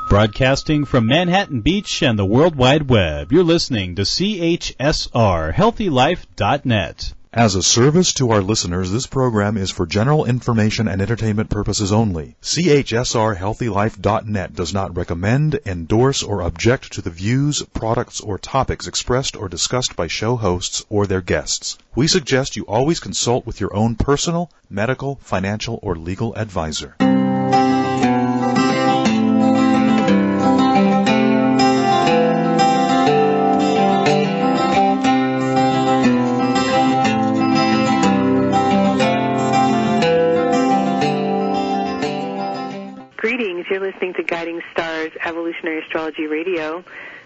Broadcasting from Manhattan Beach and the World Wide Web, you're listening to CHSR, HealthyLife.net. As a service to our listeners, this program is for general information and entertainment purposes only. CHSR HealthyLife.net does not recommend, endorse, or object to the views, products, or topics expressed or discussed by show hosts or their guests. We suggest you always consult with your own personal, medical, financial, or legal advisor. You're listening to Guiding Stars Evolutionary Astrology Radio.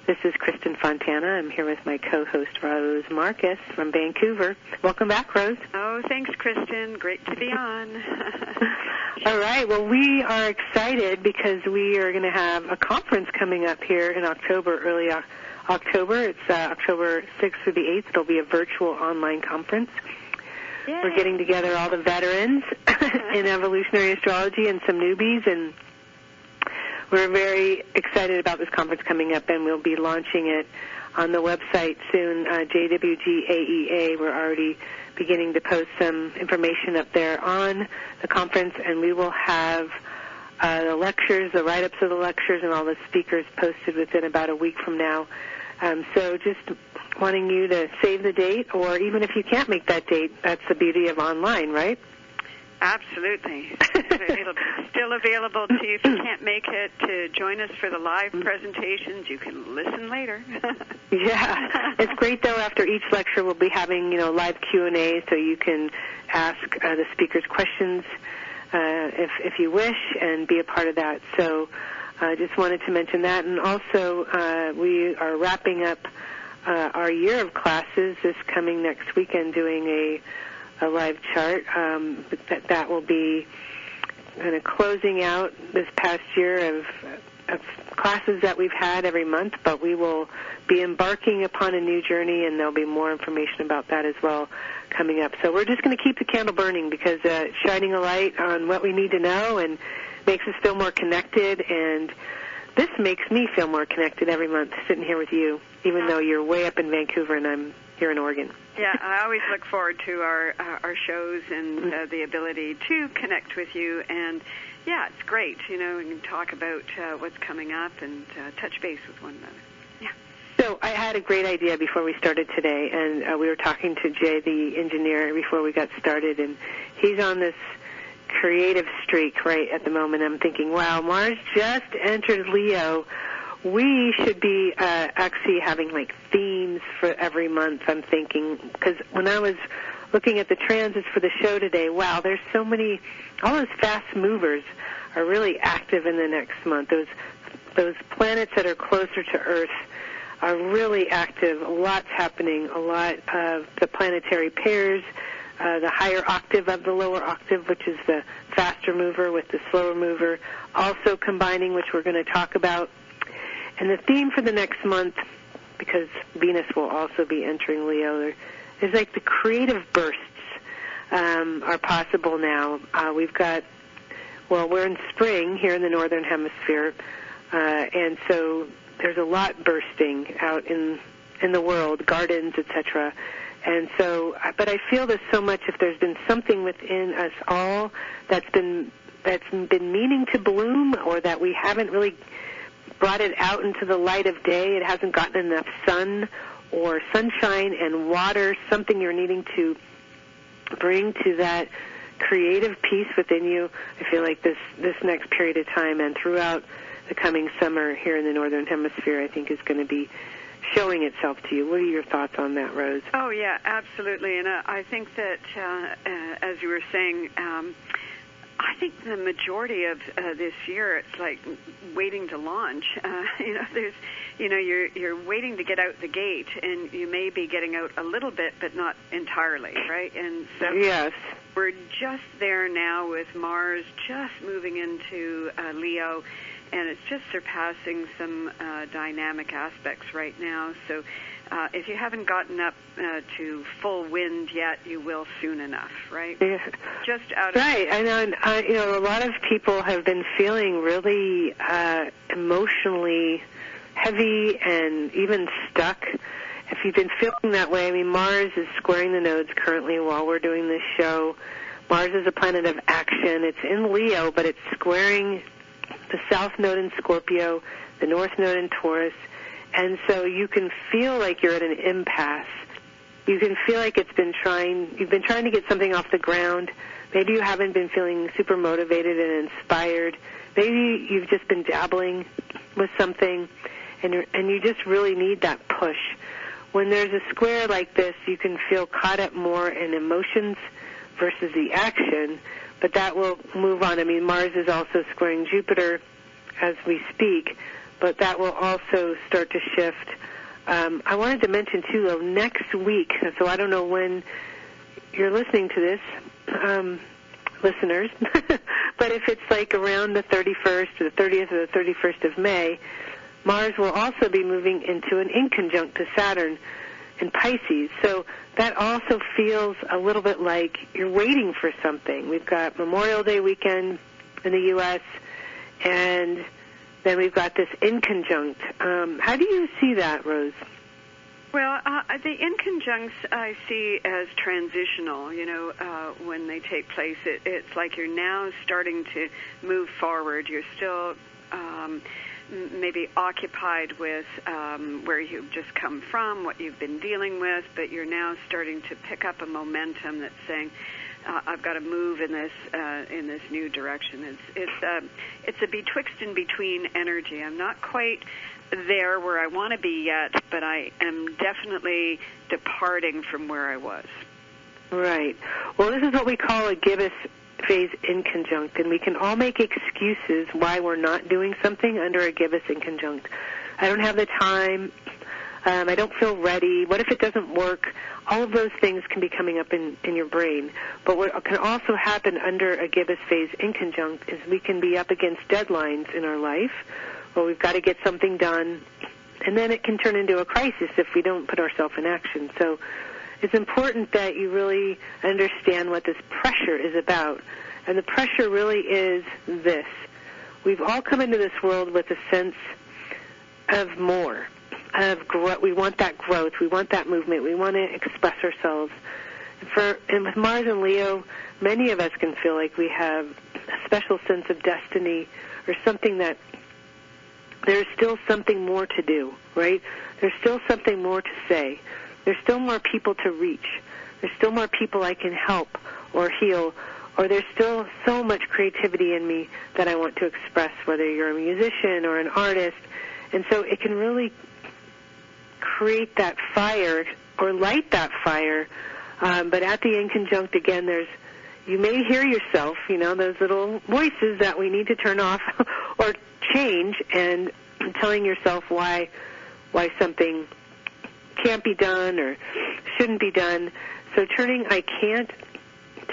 This is Kristin Fontana. I'm here with my co-host, Rose Marcus from Vancouver. Welcome back, Rose. Oh, thanks, Kristin. Great to be on. All right. Well, we are excited because we are going to have a conference coming up here in October, early October. It's October 6th through the 8th. It'll be a virtual online conference. Yay. We're getting together all the veterans in evolutionary astrology and some newbies, and we're very excited about this conference coming up, and we'll be launching it on the website soon, JWGAEA. We're already beginning to post some information up there on the conference, and we will have the lectures, the write-ups of the lectures, and all the speakers posted within about a week from now. So just wanting you to save the date, or even if you can't make that date, that's the beauty of online, right? Absolutely. It'll be still available to you if you can't make it to join us for the live presentations. You can listen later. Yeah. It's great, though, after each lecture we'll be having, live Q&A, so you can ask the speakers questions if you wish and be a part of that. So I just wanted to mention that. And also we are wrapping up our year of classes this coming next weekend, doing a live chart that will be kind of closing out this past year of classes that we've had every month, but we will be embarking upon a new journey, and there'll be more information about that as well coming up. So we're just going to keep the candle burning because it's shining a light on what we need to know and makes us feel more connected, and this makes me feel more connected every month sitting here with you, even though you're way up in Vancouver and I'm here in Oregon. Yeah, I always look forward to our shows and the ability to connect with you. And, yeah, it's great. We can talk about what's coming up and touch base with one another. Yeah. So I had a great idea before we started today, and we were talking to Jay, the engineer, before we got started, and he's on this creative streak right at the moment. I'm thinking, wow, Mars just entered Leo. We should be actually having themes for every month, I'm thinking, because when I was looking at the transits for the show today, wow, there's so many, all those fast movers are really active in the next month. Those planets that are closer to Earth are really active. A lot's happening. A lot of the planetary pairs, the higher octave of the lower octave, which is the faster mover with the slower mover, also combining, which we're going to talk about. And the theme for the next month, because Venus will also be entering Leo, is the creative bursts are possible now. We've got, we're in spring here in the Northern Hemisphere, and so there's a lot bursting out in the world, gardens, etc. And so, but I feel this so much, if there's been something within us all that's been meaning to bloom, or that we haven't really brought it out into the light of day, it hasn't gotten enough sun or sunshine and water, something you're needing to bring to that creative piece within you. I feel like this next period of time and throughout the coming summer here in the Northern Hemisphere, I think is going to be showing itself to you. What are your thoughts on that, Rose? Oh, yeah, absolutely. And I think that, as you were saying, I think the majority of this year, it's like waiting to launch. You're waiting to get out the gate, and you may be getting out a little bit, but not entirely, right? And so yes, we're just there now with Mars just moving into Leo, and it's just surpassing some dynamic aspects right now. So if you haven't gotten up to full wind yet, you will soon enough, right? Yeah. Just out of right. I know. A lot of people have been feeling really emotionally heavy and even stuck. If you've been feeling that way, I mean, Mars is squaring the nodes currently while we're doing this show. Mars is a planet of action. It's in Leo, but it's squaring the South Node in Scorpio, the North Node in Taurus, and so you can feel like you're at an impasse. You can feel like you've been trying to get something off the ground. Maybe you haven't been feeling super motivated and inspired. Maybe you've just been dabbling with something, and you just really need that push. When there's a square like this, you can feel caught up more in emotions versus the action, but that will move on. I mean, Mars is also squaring Jupiter as we speak, but that will also start to shift. I wanted to mention, too, though, next week, so I don't know when you're listening to this, listeners, but if it's like around the 31st or the 30th or the 31st of May, Mars will also be moving into an inconjunct to Saturn in Pisces. So that also feels a little bit like you're waiting for something. We've got Memorial Day weekend in the U.S., and then we've got this inconjunct. How do you see that, Rose? Well, the inconjuncts I see as transitional. When they take place, it's like you're now starting to move forward. You're still maybe occupied with where you've just come from, what you've been dealing with, but you're now starting to pick up a momentum that's saying, I've got to move in this new direction. It's a betwixt and between energy. I'm not quite there where I want to be yet, but I am definitely departing from where I was. Right. Well, this is what we call a gibbous phase inconjunct, and we can all make excuses why we're not doing something under a gibbous inconjunct. I don't have the time. I don't feel ready. What if it doesn't work? All of those things can be coming up in your brain. But what can also happen under a gibbous phase inconjunct is we can be up against deadlines in our life, or we've got to get something done, and then it can turn into a crisis if we don't put ourselves in action. So it's important that you really understand what this pressure is about. And the pressure really is this. We've all come into this world with a sense of more, of growth. We want that growth. We want that movement. We want to express ourselves. And with Mars and Leo, many of us can feel like we have a special sense of destiny, or something that there's still something more to do, right? There's still something more to say. There's still more people to reach. There's still more people I can help or heal, or there's still so much creativity in me that I want to express, whether you're a musician or an artist. And so it can really create that fire or light that fire. But at the inconjunct, again, you may hear yourself, those little voices that we need to turn off or change, and telling yourself why something can't be done or shouldn't be done. So turning I can't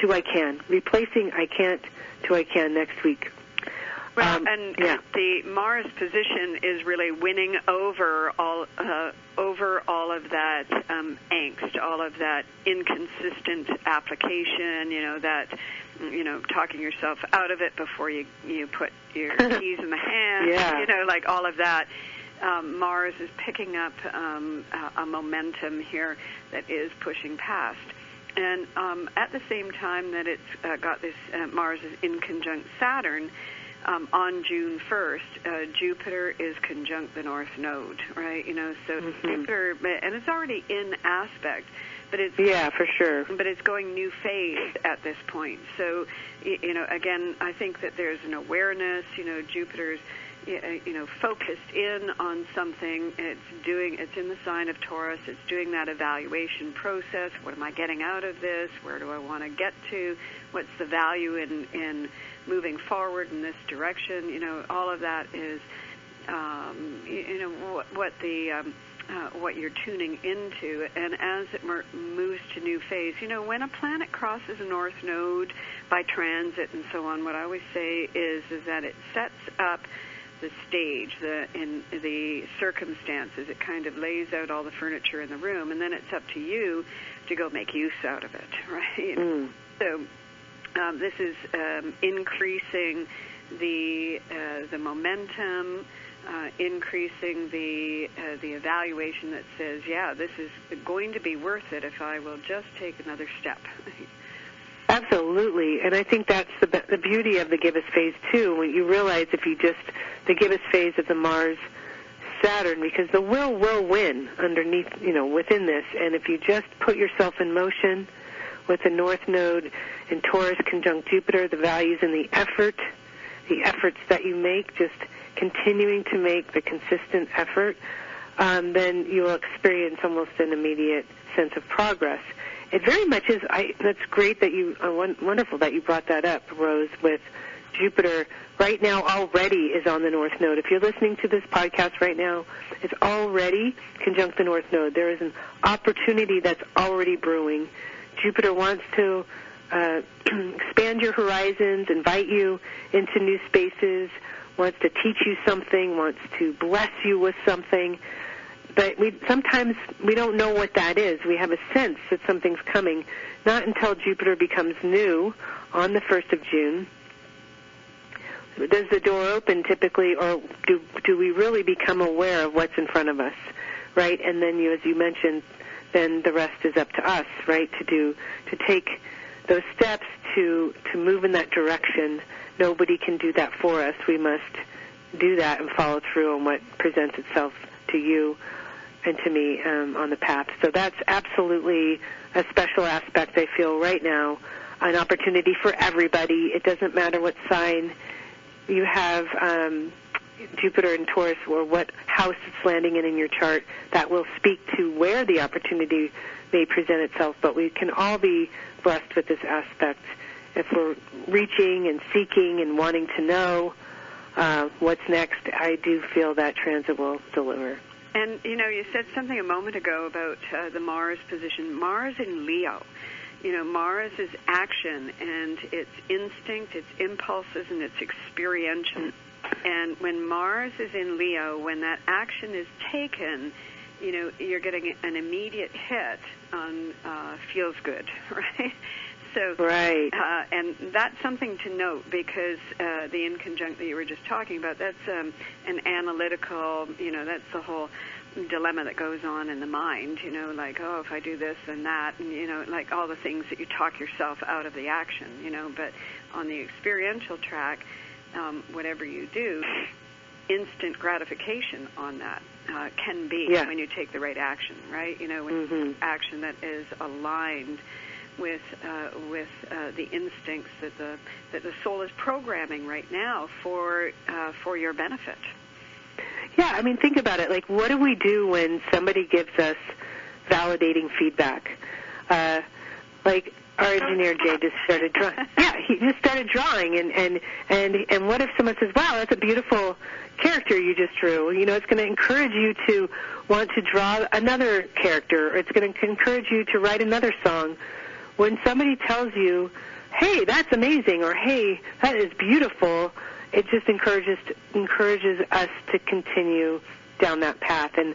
to I can, replacing I can't to I can next week. Well, the Mars position is really winning over all of that angst, all of that inconsistent application. Talking yourself out of it before you put your keys in the hand. Yeah. Like all of that. Mars is picking up a momentum here that is pushing past. And at the same time that it's got this, Mars is in conjunct Saturn, on June 1st, Jupiter is conjunct the North Node, right? So Jupiter, and it's already in aspect, but it's... Yeah, for sure. But it's going new phase at this point. So, again, I think that there's an awareness, Jupiter's focused in on something. It's in the sign of Taurus. It's doing that evaluation process. What am I getting out of this? Where do I want to get to? What's the value in moving forward in this direction? All of that is, what you're tuning into. And as it moves to new phase, when a planet crosses a North Node by transit and so on, what I always say is that it sets up stage, in the circumstances. It kind of lays out all the furniture in the room, and then it's up to you to go make use out of it, right? So this is increasing the momentum, increasing the evaluation that says, yeah, this is going to be worth it if I will just take another step. Absolutely, and I think that's the beauty of the gibbous phase too. When you realize the gibbous phase of the Mars-Saturn, because the will win underneath, within this. And if you just put yourself in motion with the North Node in Taurus conjunct Jupiter, the values and the efforts that you make, just continuing to make the consistent effort, then you will experience almost an immediate sense of progress. It very much is. That's great that wonderful that you brought that up, Rose, with Jupiter right now already is on the North Node. If you're listening to this podcast right now, it's already conjunct the North Node. There is an opportunity that's already brewing. Jupiter wants to expand your horizons, invite you into new spaces, wants to teach you something, wants to bless you with something. But sometimes we don't know what that is. We have a sense that something's coming, not until Jupiter becomes new on the 1st of June. Does the door open typically, or do we really become aware of what's in front of us, right? And then, as you mentioned, then the rest is up to us, right, to take those steps to move in that direction. Nobody can do that for us. We must do that and follow through on what presents itself to you and to me on the path. So that's absolutely a special aspect, I feel, right now, an opportunity for everybody. It doesn't matter what sign you have Jupiter in Taurus or what house it's landing in your chart. That will speak to where the opportunity may present itself, but we can all be blessed with this aspect if we're reaching and seeking and wanting to know what's next. I do feel that transit will deliver. And, you said something a moment ago about the Mars position. Mars in Leo. Mars is action, and it's instinct, it's impulses, and it's experiential. And when Mars is in Leo, when that action is taken, you're getting an immediate hit on feels good, right? So, right. And that's something to note, because the in conjunct that you were just talking about, that's an analytical, that's the whole dilemma that goes on in the mind, like, oh, if I do this and that, and, like all the things that you talk yourself out of the action, but on the experiential track, whatever you do, instant gratification on that can be when you take the right action, right? When action that is aligned with the instincts that the soul is programming right now for your benefit. Yeah, I mean, think about it. Like, what do we do when somebody gives us validating feedback? Like our engineer Jay just started drawing. Yeah, he just started drawing, and what if someone says, "Wow, that's a beautiful character you just drew." It's going to encourage you to want to draw another character, or it's going to encourage you to write another song. When somebody tells you, "Hey, that's amazing," or "Hey, that is beautiful," it just encourages us to continue down that path. And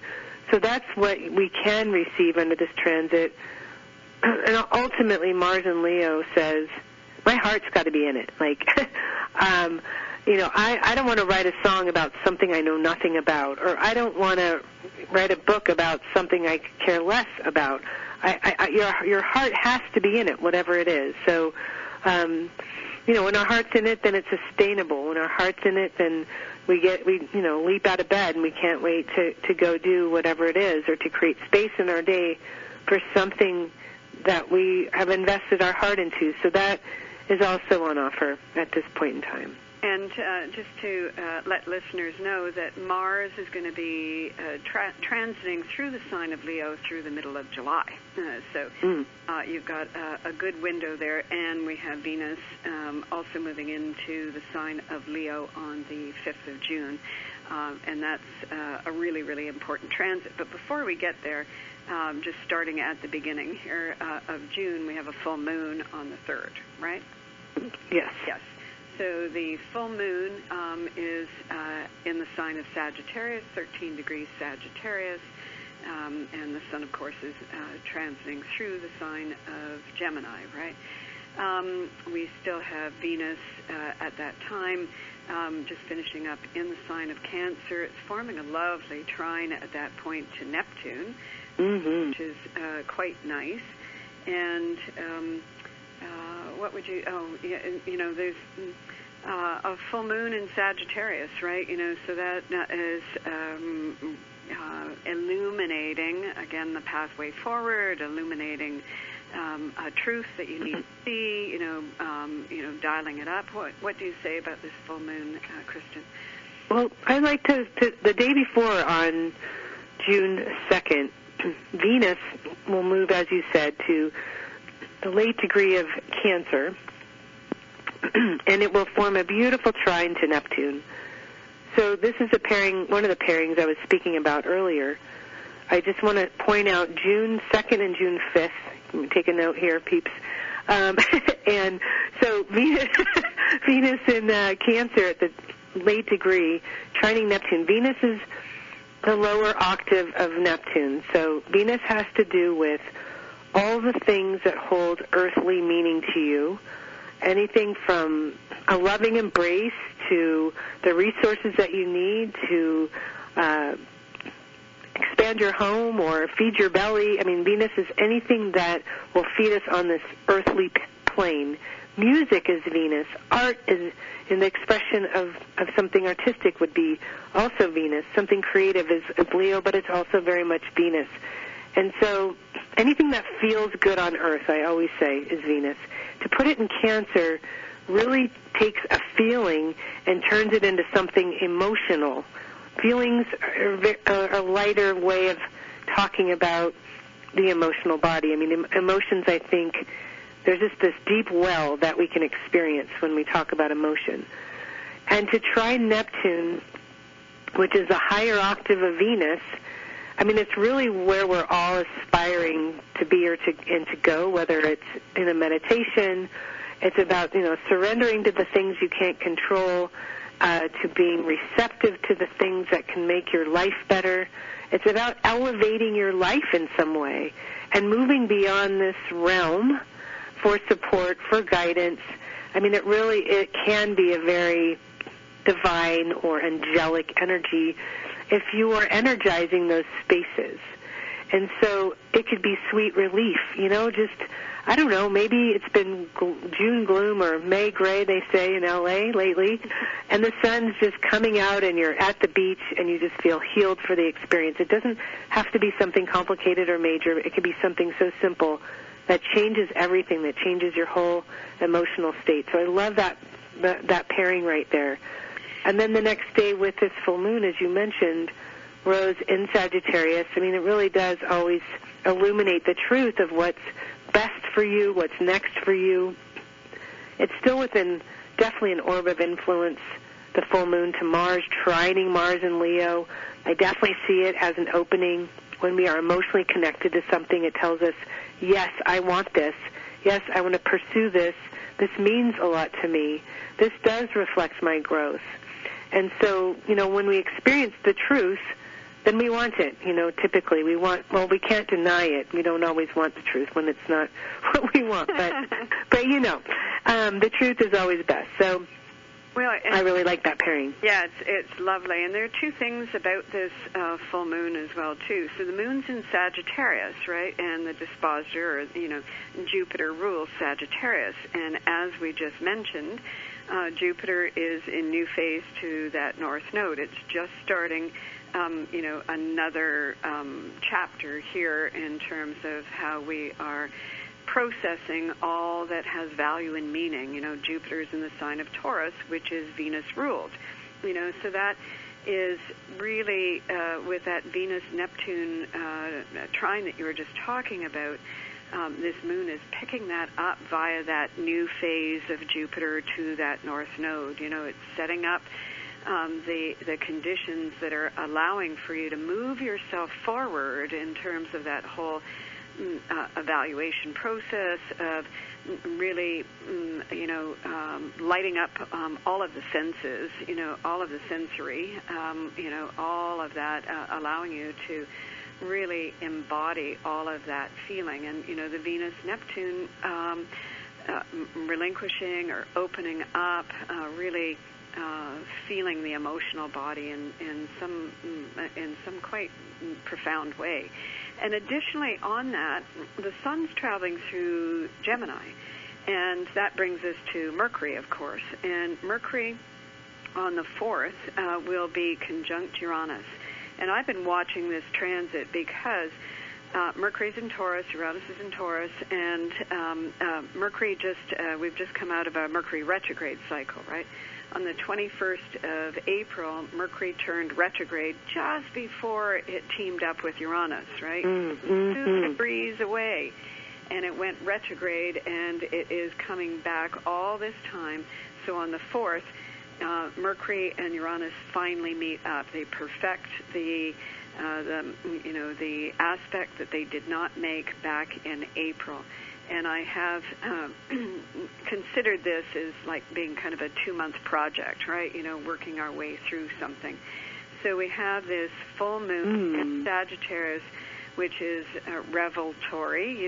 so that's what we can receive under this transit. And ultimately, Mars in Leo says, my heart's got to be in it. Like, I don't want to write a song about something I know nothing about, or I don't want to write a book about something I care less about. Your heart has to be in it, whatever it is. So, when our heart's in it, then it's sustainable. When our heart's in it, then we leap out of bed and we can't wait to go do whatever it is, or to create space in our day for something that we have invested our heart into. So that is also on offer at this point in time. And just to let listeners know that Mars is going to be transiting through the sign of Leo through the middle of July. So you've got a good window there, and we have Venus also moving into the sign of Leo on the 5th of June. And that's a really, really important transit. But before we get there, just starting at the beginning here of June, we have a full moon on the 3rd, right? Yes. Yes. So the full moon is in the sign of Sagittarius, 13 degrees Sagittarius, and the sun, of course, is transiting through the sign of Gemini, right? We still have Venus at that time, just finishing up in the sign of Cancer. It's forming a lovely trine at that point to Neptune, which is quite nice. And what would you? Oh, yeah, there's a full moon in Sagittarius, right? So that is illuminating again the pathway forward, illuminating a truth that you need to see. Dialing it up. What do you say about this full moon, Kristin? Well, I like to the day before on June 2nd, Venus will move, as you said, to the late degree of Cancer, and it will form a beautiful trine to Neptune. So this is a pairing, one of the pairings I was speaking about earlier. I just want to point out June 2nd and June 5th. Take a note here, peeps. And so Venus in Cancer at the late degree, trining Neptune. Venus is the lower octave of Neptune. So Venus has to do with all the things that hold earthly meaning to you, anything from a loving embrace to the resources that you need to expand your home or feed your belly. I mean, Venus is anything that will feed us on this earthly plane. Music is Venus. Art is in the expression of something artistic would be also Venus. Something creative is Leo, but it's also very much Venus. And so anything that feels good on Earth, I always say, is Venus. To put it in Cancer really takes a feeling and turns it into something emotional. Feelings are a lighter way of talking about the emotional body. I mean, emotions, I think, there's just this deep well that we can experience when we talk about emotion. And to try Neptune, which is a higher octave of Venus, I mean, it's really where we're all aspiring to be or to go, whether it's in a meditation. It's about, surrendering to the things you can't control, to being receptive to the things that can make your life better. It's about elevating your life in some way and moving beyond this realm for support, for guidance. I mean, it can be a very divine or angelic energy if you are energizing those spaces. And so it could be sweet relief, I don't know, maybe it's been June gloom or May gray, they say, in L.A. lately, and the sun's just coming out and you're at the beach and you just feel healed for the experience. It doesn't have to be something complicated or major. It could be something so simple that changes everything, that changes your whole emotional state. So I love that pairing right there. And then the next day with this full moon, as you mentioned, Rose in Sagittarius, I mean, it really does always illuminate the truth of what's best for you, what's next for you. It's still within definitely an orb of influence, the full moon to Mars, trining Mars in Leo. I definitely see it as an opening. When we are emotionally connected to something, it tells us, yes, I want this. Yes, I want to pursue this. This means a lot to me. This does reflect my growth. And so, when we experience the truth, then we want it. Typically we can't deny it. We don't always want the truth when it's not what we want. But the truth is always best. So I really like that pairing. Yeah, it's lovely. And there are two things about this full moon as well, too. So the moon's in Sagittarius, right? And the dispositor, or, Jupiter rules Sagittarius. And as we just mentioned, Jupiter is in new phase to that North Node. It's just starting, another chapter here in terms of how we are processing all that has value and meaning. Jupiter's in the sign of Taurus, which is Venus ruled. So that is really with that Venus-Neptune trine that you were just talking about. This moon is picking that up via that new phase of Jupiter to that North Node. It's setting up the conditions that are allowing for you to move yourself forward in terms of that whole evaluation process of really, lighting up all of the senses, all of the sensory, all of that, allowing you to really embody all of that feeling. And, the Venus-Neptune relinquishing or opening up, really feeling the emotional body in some quite profound way. And additionally on that, the sun's traveling through Gemini, and that brings us to Mercury, of course. And Mercury on the 4th will be conjunct Uranus. And I've been watching this transit because Mercury's in Taurus, Uranus is in Taurus, and Mercury we've just come out of a Mercury retrograde cycle, right? On the 21st of April, Mercury turned retrograde just before it teamed up with Uranus, right? 2 degrees away. And it went retrograde, and it is coming back all this time. So on the 4th, Mercury and Uranus finally meet up. They perfect the aspect that they did not make back in April. And I have considered this as like being kind of a 2-month project, right? Working our way through something. So we have this full moon in Sagittarius, which is revelatory,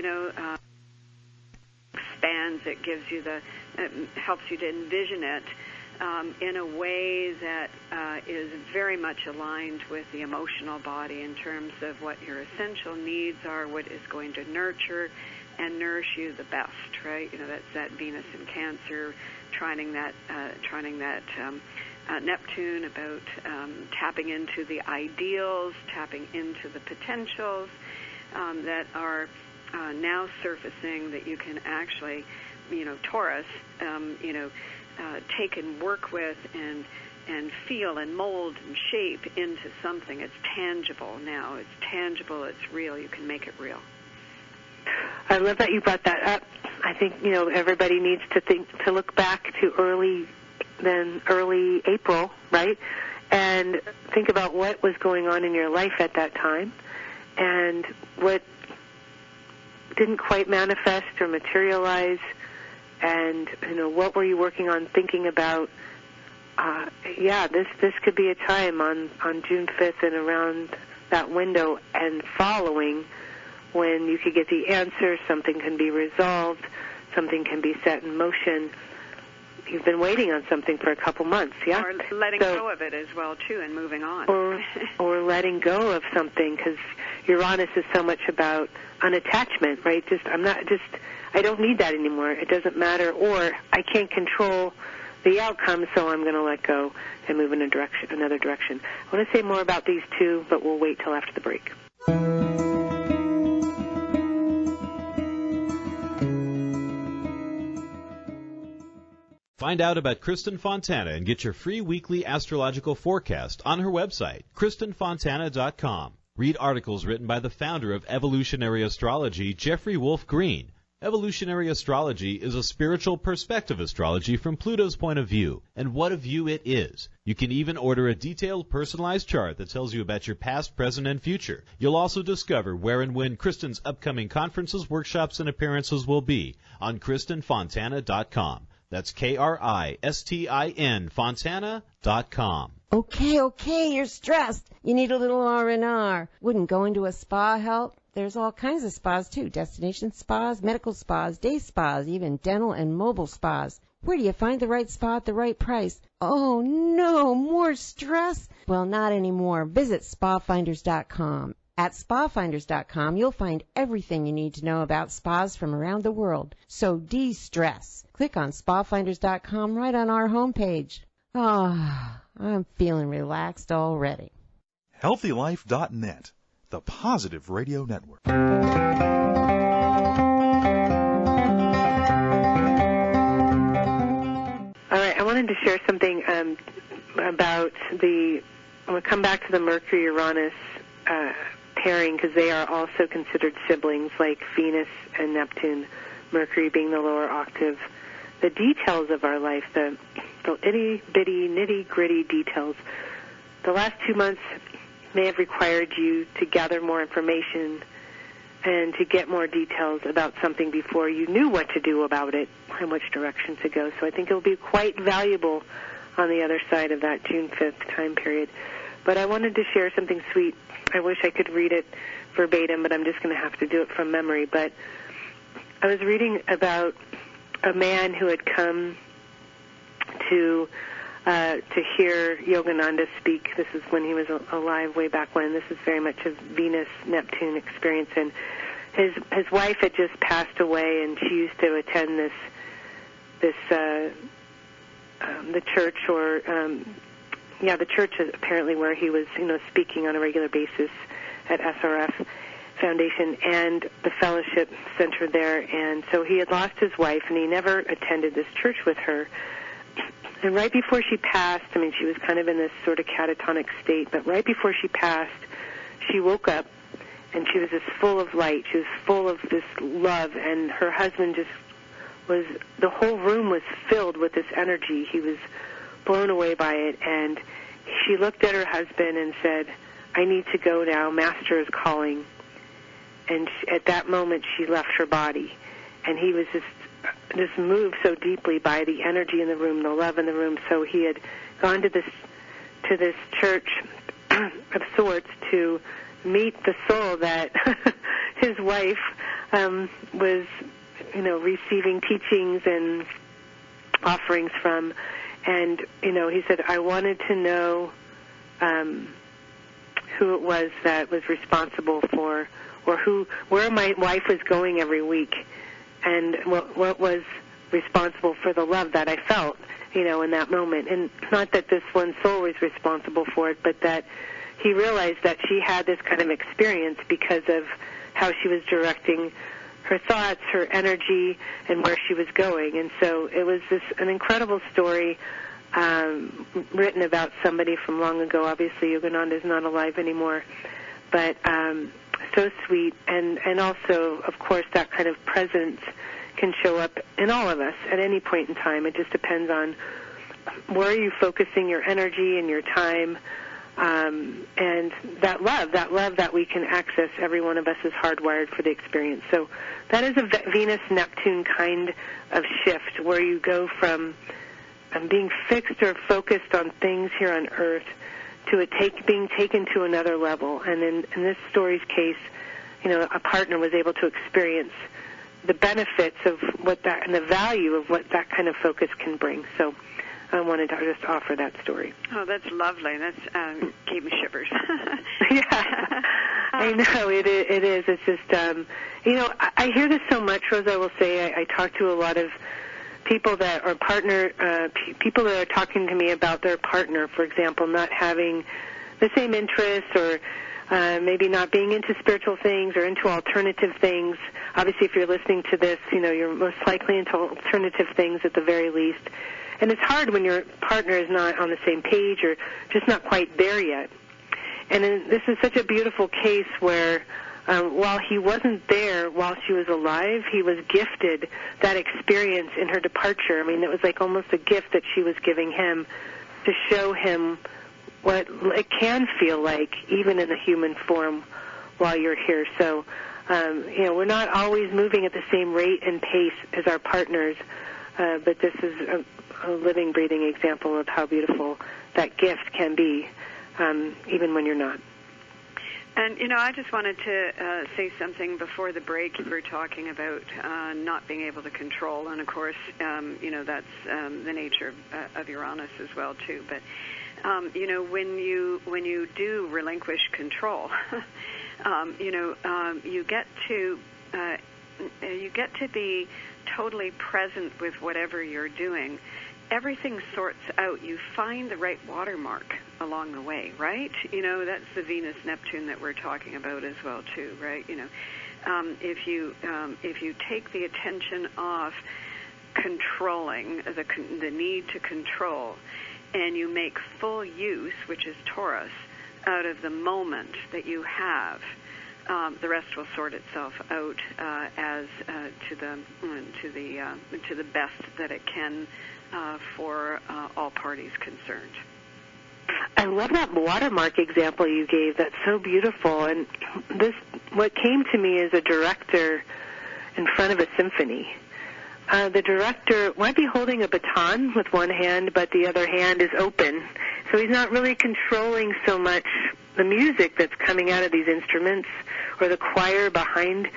expands, it gives you it helps you to envision it in a way that is very much aligned with the emotional body in terms of what your essential needs are, what is going to nurture and nourish you the best, right? That's that Venus in Cancer, trining that Neptune about tapping into the ideals, tapping into the potentials that are now surfacing that you can actually, Taurus, take and work with and feel and mold and shape into something. It's tangible now. It's tangible. It's real. You can make it real. I love that you brought that up. I think, everybody needs to look back to early April, right? And think about what was going on in your life at that time and what didn't quite manifest or materialize, and, what were you working on, thinking about? This could be a time on June 5th and around that window and following, when you could get the answer, something can be resolved, something can be set in motion. You've been waiting on something for a couple months, yeah? Or letting go of it as well, too, and moving on. Or letting go of something, because Uranus is so much about unattachment, right? I don't need that anymore. It doesn't matter, or I can't control the outcome, so I'm going to let go and move in another direction. I want to say more about these two, but we'll wait till after the break. Find out about Kristin Fontana and get your free weekly astrological forecast on her website, KristinFontana.com. Read articles written by the founder of evolutionary astrology, Jeffrey Wolf Green. Evolutionary astrology is a spiritual perspective astrology from Pluto's point of view, and what a view it is. You can even order a detailed, personalized chart that tells you about your past, present, and future. You'll also discover where and when Kristin's upcoming conferences, workshops, and appearances will be on KristinFontana.com. That's Kristin, Fontana.com. Okay, you're stressed. You need a little R&R. Wouldn't going to a spa help? There's all kinds of spas, too. Destination spas, medical spas, day spas, even dental and mobile spas. Where do you find the right spa at the right price? Oh, no, more stress? Well, not anymore. Visit spafinders.com. At spafinders.com, you'll find everything you need to know about spas from around the world. So de-stress. Click on spafinders.com right on our homepage. I'm feeling relaxed already. HealthyLife.net, the positive radio network. All right, I wanted to share something about we'll come back to the Mercury-Uranus pairing, because they are also considered siblings, like Venus and Neptune, Mercury being the lower octave. The details of our life, the itty-bitty, nitty-gritty details. The last 2 months may have required you to gather more information and to get more details about something before you knew what to do about it and which direction to go. So I think it will be quite valuable on the other side of that June 5th time period. But I wanted to share something sweet. I wish I could read it verbatim, but I'm just going to have to do it from memory. But I was reading about a man who had come to hear Yogananda speak. This is when he was alive way back when. This is very much a Venus-Neptune experience. And his wife had just passed away, and she used to attend the church, or the church is apparently where he was, speaking on a regular basis at SRF Foundation and the fellowship center there. And so he had lost his wife, and he never attended this church with her. And right before she passed, she was kind of in this sort of catatonic state, but right before she passed, she woke up, and she was just full of light. She was full of this love, and her husband the whole room was filled with this energy. He was blown away by it, and she looked at her husband and said, "I need to go now. Master is calling." And at that moment, she left her body, and he was just moved so deeply by the energy in the room, the love in the room. So he had gone to this church of sorts to meet the soul that his wife was, receiving teachings and offerings from. And, he said, I wanted to know who it was that was responsible for, or where my wife was going every week, and what was responsible for the love that I felt, in that moment. And not that this one soul was responsible for it, but that he realized that she had this kind of experience because of how she was directing her thoughts, her energy, and where she was going. And so it was an incredible story written about somebody from long ago. Obviously, Yogananda is not alive anymore, but so sweet. And also, of course, that kind of presence can show up in all of us at any point in time. It just depends on where are you focusing your energy and your time. And that love that we can access, every one of us is hardwired for the experience. So that is a Venus-Neptune kind of shift, where you go from being fixed or focused on things here on Earth to it being taken to another level. And in this story's case, a partner was able to experience the benefits of what that, and the value of what that kind of focus can bring. So I wanted to just offer that story. Oh, that's lovely. That's gave me shivers. Yeah, I know it is. It's just I hear this so much, Rose. I will say I talk to a lot of people that are people that are talking to me about their partner, for example, not having the same interests, or maybe not being into spiritual things or into alternative things. Obviously, if you're listening to this, you're most likely into alternative things at the very least. And it's hard when your partner is not on the same page or just not quite there yet. And this is such a beautiful case where while he wasn't there while she was alive, he was gifted that experience in her departure. It was like almost a gift that she was giving him to show him what it can feel like, even in the human form, while you're here. So, we're not always moving at the same rate and pace as our partners, but this is a living, breathing example of how beautiful that gift can be, even when you're not. And, I just wanted to say something before the break. You were talking about not being able to control, and, of course, that's the nature of Uranus as well, too. But, when you do relinquish control, you get to be totally present with whatever you're doing. Everything sorts out. You find the right watermark along the way, right? That's the Venus-Neptune that we're talking about as well, too, right? If you take the attention off controlling, the need to control, and you make full use, which is Taurus, out of the moment that you have, the rest will sort itself out as to the best that it can for all parties concerned. I love that watermark example you gave. That's so beautiful. And this what came to me is a director in front of a symphony. The director might be holding a baton with one hand, but the other hand is open. So he's not really controlling so much the music that's coming out of these instruments or the choir behind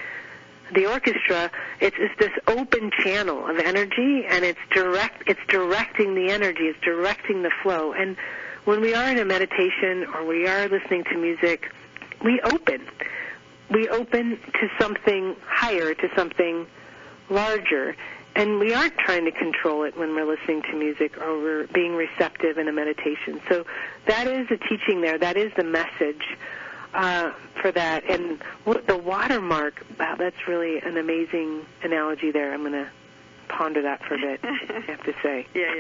the orchestra. It's this open channel of energy, and it's directing the energy, it's directing the flow. And when we are in a meditation or we are listening to music, we open to something higher, to something larger. And we aren't trying to control it when we're listening to music or we're being receptive in a meditation. So that is the teaching there. That is the message for that. And the watermark, wow, that's really an amazing analogy there. I'm going to ponder that for a bit, I have to say. Yeah.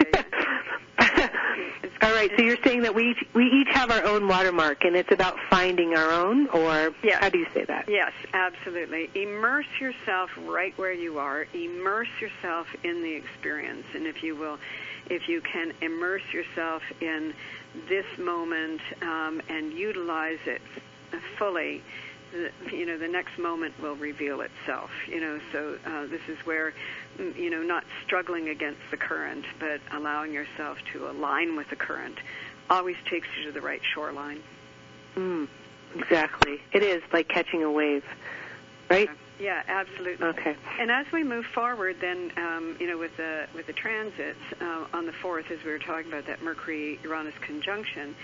All right, so you're saying that we each have our own watermark, and it's about finding our own, or yes. How do you say that? Yes, absolutely. Immerse yourself right where you are. Immerse yourself in the experience, and if you can immerse yourself in this moment and utilize it fully, the next moment will reveal itself. So this is where, not struggling against the current, but allowing yourself to align with the current always takes you to the right shoreline. Exactly. It is like catching a wave, right? Yeah, absolutely. Okay. And as we move forward, then, with the transits on the 4th, as we were talking about that Mercury-Uranus conjunction,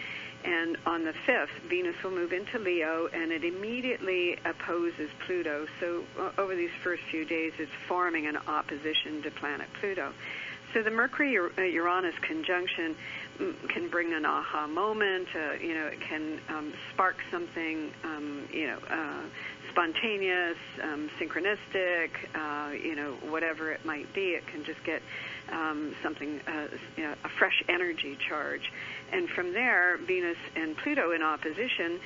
and on the 5th, Venus will move into Leo, and it immediately opposes Pluto. So over these first few days, it's forming an opposition to planet Pluto. So the Mercury-Uranus conjunction can bring an aha moment. It can spark something, spontaneous, synchronistic, whatever it might be. It can just get something, a fresh energy charge. And from there, Venus and Pluto in opposition,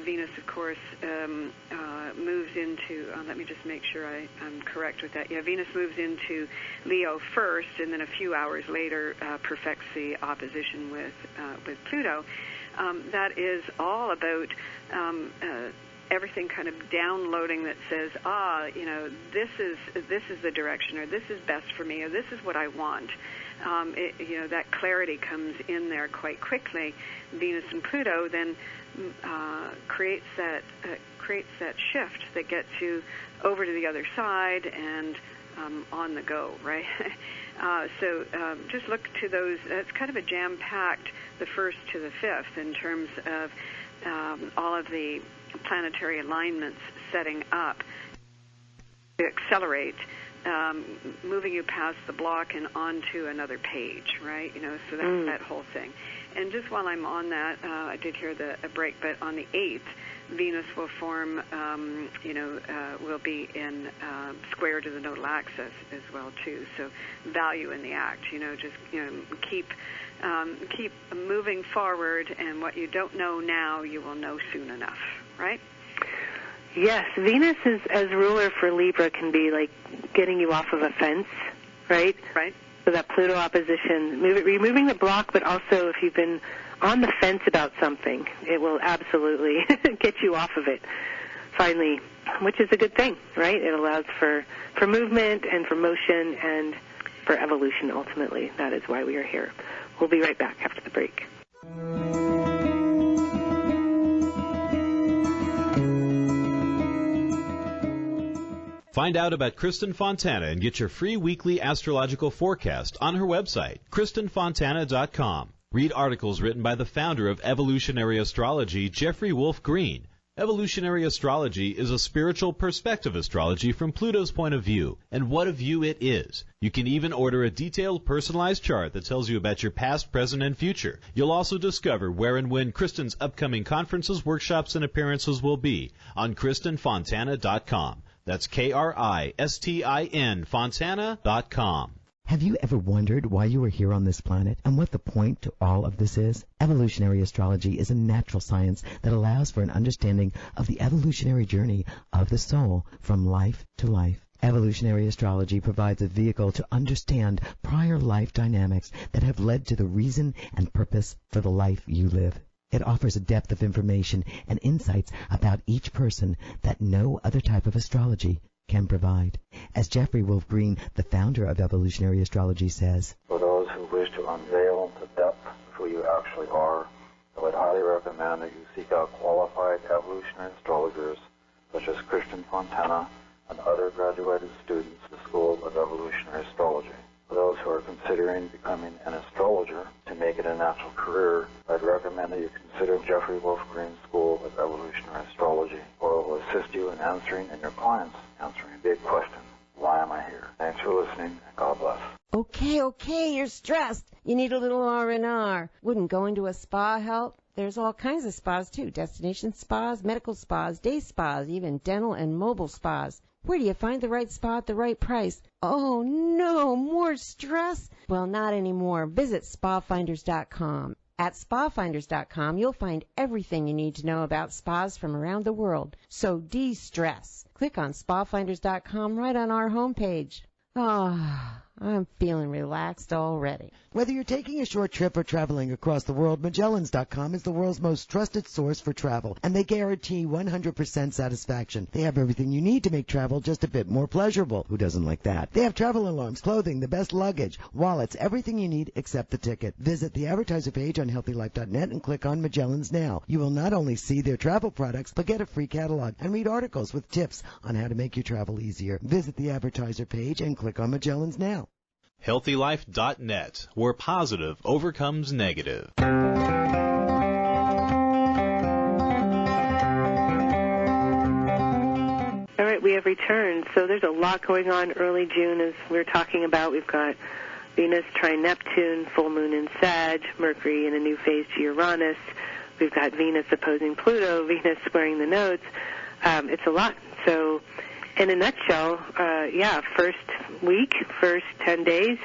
Venus, of course, moves into, let me just make sure I'm correct with that. Yeah, Venus moves into Leo first, and then a few hours later perfects the opposition with Pluto. That is all about everything kind of downloading that says, this is the direction, or this is best for me, or this is what I want. That clarity comes in there quite quickly. Venus and Pluto then creates that shift that gets you over to the other side and on the go, right? So just look to those. It's kind of a jam-packed, the 1st to the 5th, in terms of all of the planetary alignments setting up to accelerate, moving you past the block and onto another page, right? So that's that whole thing. And just while I'm on that, I did hear a break, but on the 8th, Venus will form, will be in square to the nodal axis as well, too. So value in the act, keep moving forward, and what you don't know now, you will know soon enough, right? Yes, Venus is, as ruler for Libra, can be like getting you off of a fence, right? Right. So that Pluto opposition, removing the block, but also if you've been on the fence about something, it will absolutely get you off of it, finally, which is a good thing, right? It allows for movement and for motion and for evolution, ultimately. That is why we are here. We'll be right back after the break. Find out about Kristin Fontana and get your free weekly astrological forecast on her website, KristinFontana.com. Read articles written by the founder of evolutionary astrology, Jeffrey Wolf Green. Evolutionary astrology is a spiritual perspective astrology from Pluto's point of view, and what a view it is. You can even order a detailed, personalized chart that tells you about your past, present, and future. You'll also discover where and when Kristin's upcoming conferences, workshops, and appearances will be on KristinFontana.com. That's KRISTIN Fontana.com. Have you ever wondered why you are here on this planet and what the point to all of this is? Evolutionary astrology is a natural science that allows for an understanding of the evolutionary journey of the soul from life to life. Evolutionary astrology provides a vehicle to understand prior life dynamics that have led to the reason and purpose for the life you live. It offers a depth of information and insights about each person that no other type of astrology can provide. As Jeffrey Wolf Green, the founder of Evolutionary Astrology, says, for those who wish to unveil the depth of who you actually are, I would highly recommend that you seek out qualified evolutionary astrologers such as Kristin, Fontana, and other graduated students of the School of Evolutionary Astrology. For those who are considering becoming an astrologer to make it a natural career, I'd recommend that you consider Jeffrey Wolf Green's School of Evolutionary Astrology, where it will assist you in answering and your clients answering a big question. Why am I here? Thanks for listening, and God bless. Okay, you're stressed. You need a little R&R. Wouldn't going to a spa help? There's all kinds of spas, too. Destination spas, medical spas, day spas, even dental and mobile spas. Where do you find the right spa at the right price? Oh, no, more stress? Well, not anymore. Visit spafinders.com. At spafinders.com, you'll find everything you need to know about spas from around the world. So de-stress. Click on spafinders.com right on our homepage. Ah, I'm feeling relaxed already. Whether you're taking a short trip or traveling across the world, Magellans.com is the world's most trusted source for travel, and they guarantee 100% satisfaction. They have everything you need to make travel just a bit more pleasurable. Who doesn't like that? They have travel alarms, clothing, the best luggage, wallets, everything you need except the ticket. Visit the advertiser page on healthylife.net and click on Magellans now. You will not only see their travel products, but get a free catalog and read articles with tips on how to make your travel easier. Visit the advertiser page and click on Magellans now. HealthyLife.net, where positive overcomes negative. All right, we have returned. So there's a lot going on early June, as we were talking about. We've got Venus trine Neptune, full moon in Sag, Mercury in a new phase to Uranus. We've got Venus opposing Pluto, Venus squaring the nodes. It's a lot. So in a nutshell, first 10 days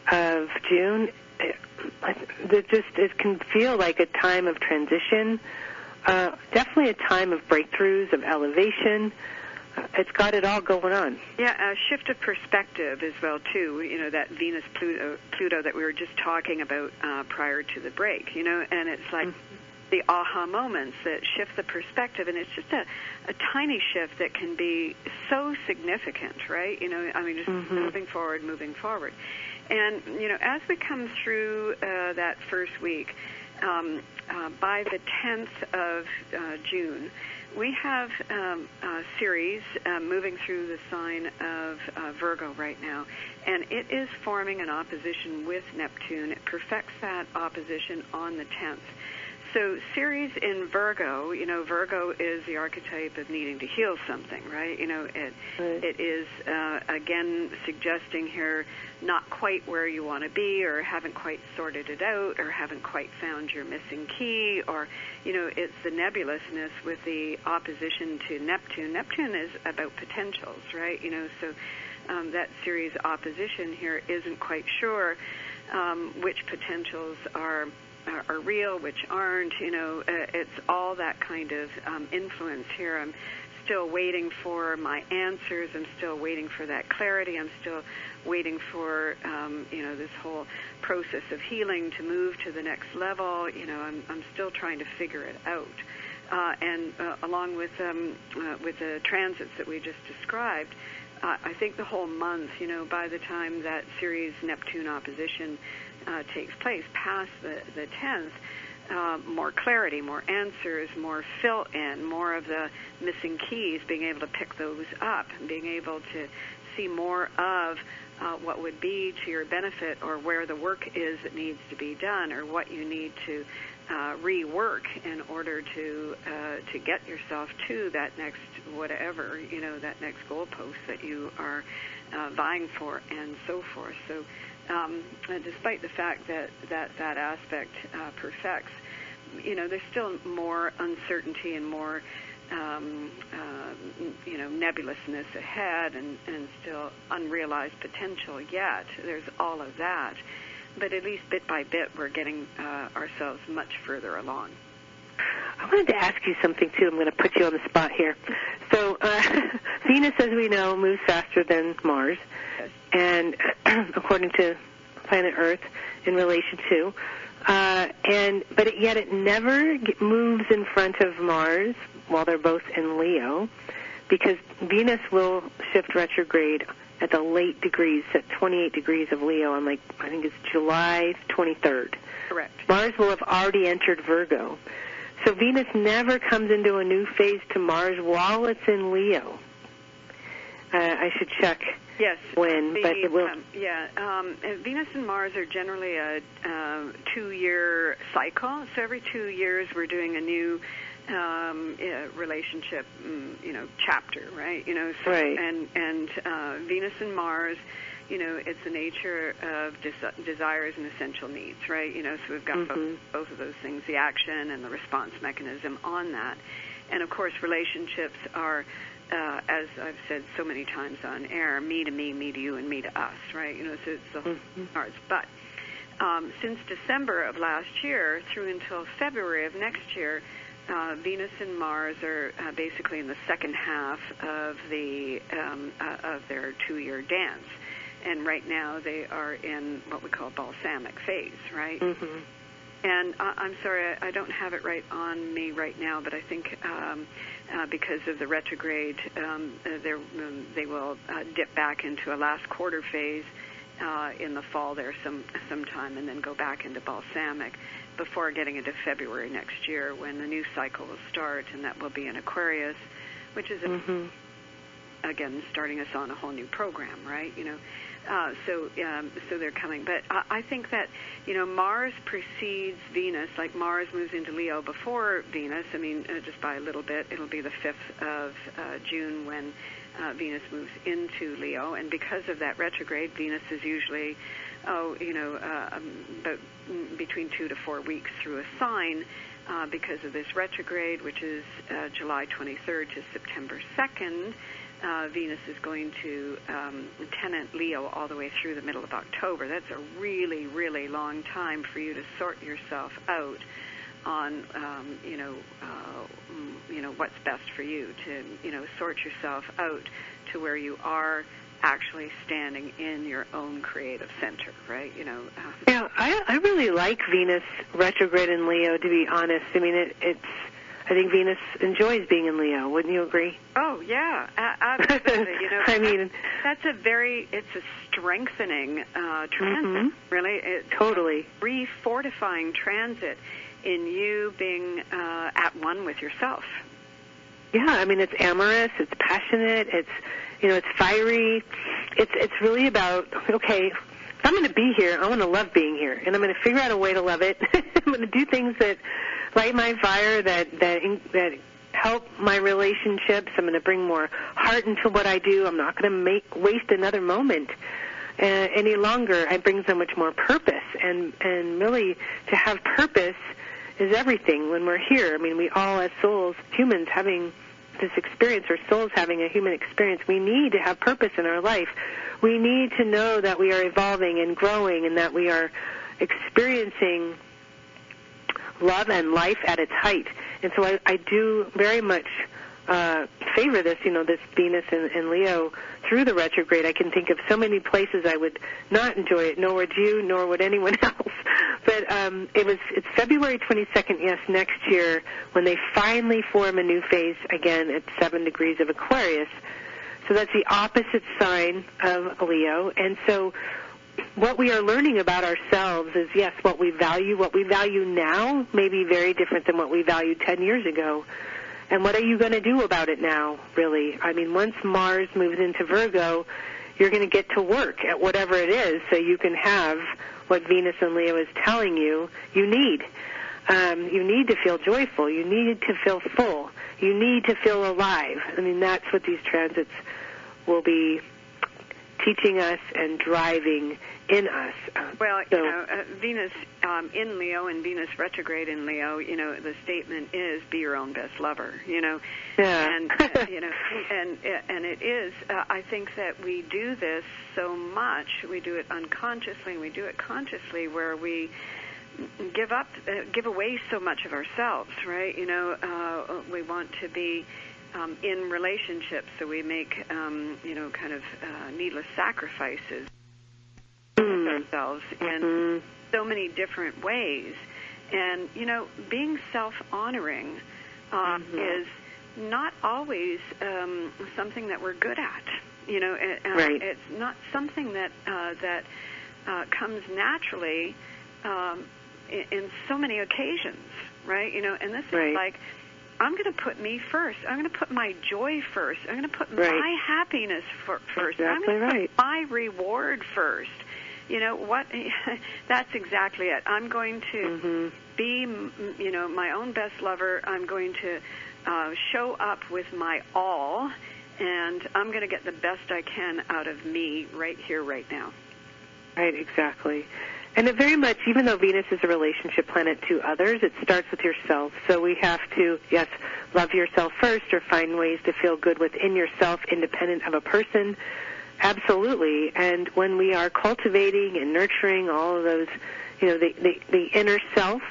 of June, it can feel like a time of transition, definitely a time of breakthroughs, of elevation. It's got it all going on. Yeah, a shift of perspective as well, too. You know, that Venus-Pluto that we were just talking about prior to the break, you know, and it's like the aha moments that shift the perspective, and it's just a tiny shift that can be so significant, right? You know, I mean, just moving forward. And, you know, as we come through that first week, by the 10th of June, we have Ceres moving through the sign of Virgo right now, and it is forming an opposition with Neptune. It perfects that opposition on the 10th. So Ceres in Virgo, you know, Virgo is the archetype of needing to heal something, right? You know, it is, again, suggesting here not quite where you want to be, or haven't quite sorted it out, or haven't quite found your missing key, or, you know, it's the nebulousness with the opposition to Neptune. Neptune is about potentials, right? You know, so that Ceres opposition here isn't quite sure which potentials are real, which aren't. You know, it's all that kind of influence here. I'm still waiting for my answers. I'm still waiting for that clarity. I'm still waiting for, you know, this whole process of healing to move to the next level. You know, I'm still trying to figure it out. And along with the transits that we just described, I think the whole month, you know, by the time that Ceres-Neptune opposition takes place past the 10th, more clarity, more answers, more fill-in, more of the missing keys, being able to pick those up, and being able to see more of what would be to your benefit, or where the work is that needs to be done, or what you need to rework in order to get yourself to that next whatever, you know, that next goalpost that you are vying for, and so forth. So despite the fact that aspect perfects, you know, there's still more uncertainty and more you know, nebulousness ahead, and still unrealized potential yet. There's all of that. But at least bit by bit, we're getting ourselves much further along. I wanted to ask you something, too. I'm going to put you on the spot here. So Venus, as we know, moves faster than Mars. Yes. And according to planet Earth, in relation to, But yet it never moves in front of Mars while they're both in Leo, because Venus will shift retrograde at the late degrees, at 28 degrees of Leo on, I think it's July 23rd. Correct. Mars will have already entered Virgo. So Venus never comes into a new phase to Mars while it's in Leo. I should check when, but it will. Venus and Mars are generally a 2-year cycle. So every 2 years we're doing a new relationship, chapter, right? So, right. And Venus and Mars, it's the nature of desires and essential needs, right? So we've got both of those things, the action and the response mechanism on that. And of course, relationships are, as I've said so many times on air, me to me, me to you, and me to us, right? So it's the whole cards. But since December of last year through until February of next year, Venus and Mars are basically in the second half of of their 2-year dance, and right now they are in what we call balsamic phase, right? Mm-hmm. And I'm sorry, I don't have it right on me right now, but I think because of the retrograde, they will dip back into a last quarter phase in the fall there sometime, and then go back into balsamic before getting into February next year, when the new cycle will start, and that will be in Aquarius, which is again starting us on a whole new program, right? So they're coming. But I think that Mars precedes Venus. Like Mars moves into Leo before Venus. I mean, just by a little bit. It'll be the 5th of June when Venus moves into Leo, and because of that retrograde, Venus is usually about between 2 to 4 weeks through a sign because of this retrograde, which is July 23rd to September 2nd. Venus is going to tenant Leo all the way through the middle of October. That's a really, really long time for you to sort yourself out on, what's best for you, to, sort yourself out to where you are actually standing in your own creative center, right? Yeah, I really like Venus retrograde in Leo, to be honest. I mean, I think Venus enjoys being in Leo. Wouldn't you agree? Oh, yeah, absolutely. I mean, it's a strengthening transit, really. It's totally. A re-fortifying transit in you being at one with yourself. Yeah, I mean, it's amorous, it's passionate, it's fiery. It's really about, okay, if I'm going to be here, I want to love being here, and I'm going to figure out a way to love it. I'm going to do things that light my fire, that help my relationships. I'm going to bring more heart into what I do. I'm not going to waste another moment any longer. I bring so much more purpose, and really to have purpose is everything when we're here. I mean, we all as souls, humans having this experience, or souls having a human experience, we need to have purpose in our life. We need to know that we are evolving and growing, and that we are experiencing love and life at its height. And so I do very much favor this, this Venus and Leo through the retrograde. I can think of so many places I would not enjoy it, nor would you, nor would anyone else. But it's February 22nd, yes, next year, when they finally form a new phase again at 7 degrees of Aquarius. So that's the opposite sign of Leo. And so what we are learning about ourselves is, yes, what we value now may be very different than what we valued 10 years ago. And what are you going to do about it now, really? I mean, once Mars moves into Virgo, you're going to get to work at whatever it is so you can have what Venus and Leo is telling you need. You need to feel joyful. You need to feel full. You need to feel alive. I mean, that's what these transits will be teaching us and driving in us. Well, Venus in Leo and Venus retrograde in Leo, the statement is be your own best lover, Yeah. And, and it is, I think that we do this so much, we do it unconsciously, and we do it consciously, where we give away so much of ourselves, right? We want to be in relationships, so we make, kind of needless sacrifices. ourselves in so many different ways. And, being self-honoring is not always something that we're good at. Right. It's not something that comes naturally in so many occasions, right? And this is like, I'm going to put me first. I'm going to put my joy first. I'm going to put my happiness first. Exactly I'm going to right. put my reward first. What? That's exactly it. I'm going to be, my own best lover. I'm going to show up with my all, and I'm going to get the best I can out of me right here, right now. Right, exactly. And it very much, even though Venus is a relationship planet to others, it starts with yourself. So we have to, yes, love yourself first, or find ways to feel good within yourself, independent of a person. Absolutely. And when we are cultivating and nurturing all of those, the inner self,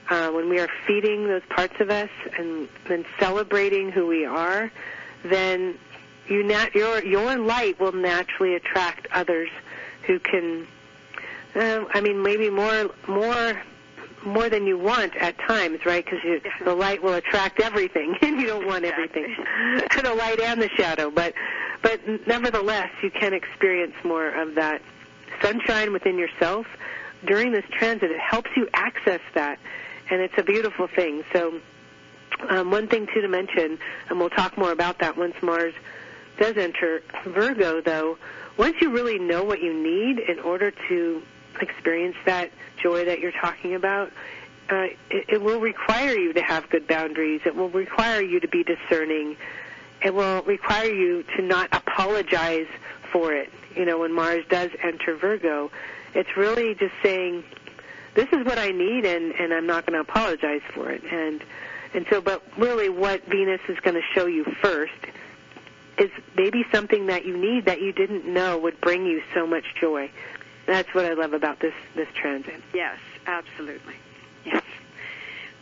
when we are feeding those parts of us and then celebrating who we are, then your light will naturally attract others who can, maybe more than you want at times, right? Because the light will attract everything, and you don't want everything, the light and the shadow. But nevertheless, you can experience more of that sunshine within yourself during this transit. It helps you access that, and it's a beautiful thing. So one thing, too, to mention, and we'll talk more about that once Mars does enter Virgo, though, once you really know what you need in order to experience that joy that you're talking about, it will require you to have good boundaries. It will require you to be discerning. It will require you to not apologize for it. When Mars does enter Virgo, it's really just saying, this is what I need, and I'm not going to apologize for it. And so, but really what Venus is going to show you first is maybe something that you need that you didn't know would bring you so much joy. That's what I love about this transit. Yes, absolutely. Yes.